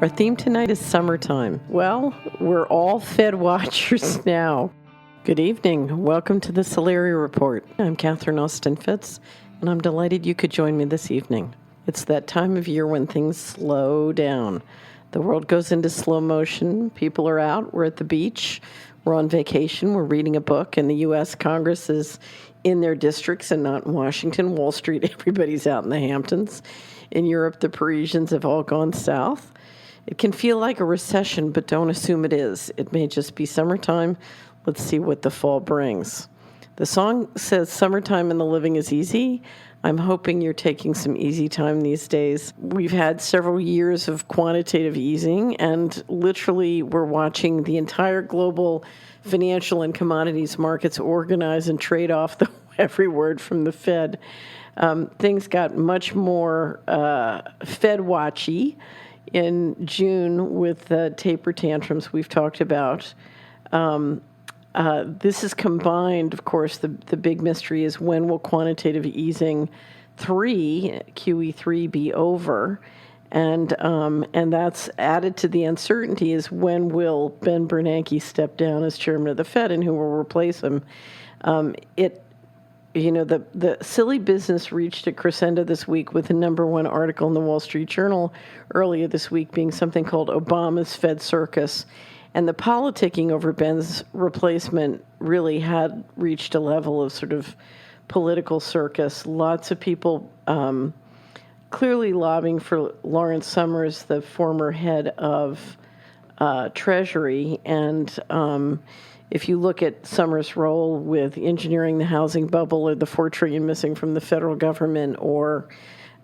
Our theme tonight is summertime. Well, we're all Fed watchers now. Good evening. Welcome to the Solari Report. I'm Catherine Austin Fitz, and I'm delighted you could join me this evening. It's that time of year when things slow down. The world goes into slow motion. People are out. We're at the beach. We're on vacation. We're reading a book, and the U.S. Congress is in their districts and not in Washington. Wall Street, everybody's out in the Hamptons. In Europe, the Parisians have all gone south. It can feel like a recession, but don't assume it is. It may just be summertime. Let's see what the fall brings. The song says summertime and the living is easy. I'm hoping you're taking some easy time these days. We've had several years of quantitative easing, and literally we're watching the entire global financial and commodities markets organize and trade off every word from the Fed. Things got much more Fed-watchy in June with the taper tantrums we've talked about. This is combined, of course, the big mystery is when will quantitative easing 3, QE3, be over? And that's added to the uncertainty is when will Ben Bernanke step down as chairman of the Fed and who will replace him? The silly business reached a crescendo this week with the number one article in the Wall Street Journal earlier this week being something called Obama's Fed Circus. And the politicking over Ben's replacement really had reached a level of sort of political circus. Lots of people clearly lobbying for Lawrence Summers, the former head of Treasury, and if you look at Summers' role with engineering the housing bubble or the $4 trillion missing from the federal government or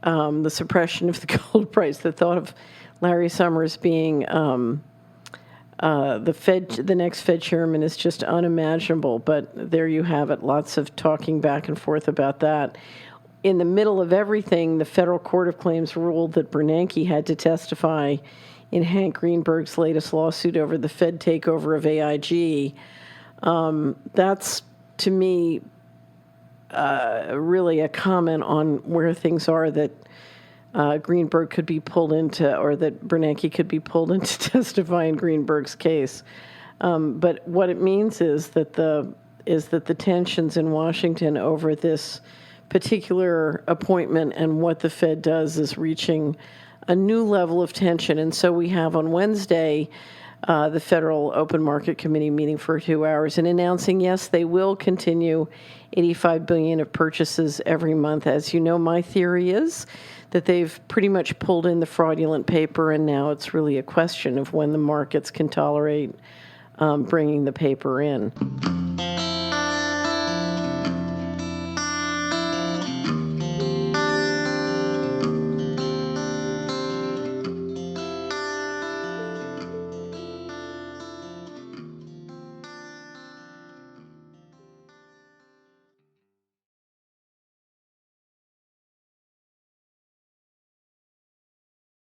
the suppression of the gold price, the thought of Larry Summers being the next Fed chairman is just unimaginable. But there you have it, lots of talking back and forth about that. In the middle of everything, the Federal Court of Claims ruled that Bernanke had to testify in Hank Greenberg's latest lawsuit over the Fed takeover of AIG. That's, to me, really a comment on where things are that Greenberg could be pulled into, or that Bernanke could be pulled into testify in Greenberg's case. But what it means is that the tensions in Washington over this particular appointment and what the Fed does is reaching a new level of tension. And so we have on Wednesday the Federal Open Market Committee meeting for 2 hours and announcing, yes, they will continue $85 billion of purchases every month. As you know, my theory is that they've pretty much pulled in the fraudulent paper, and now it's really a question of when the markets can tolerate bringing the paper in.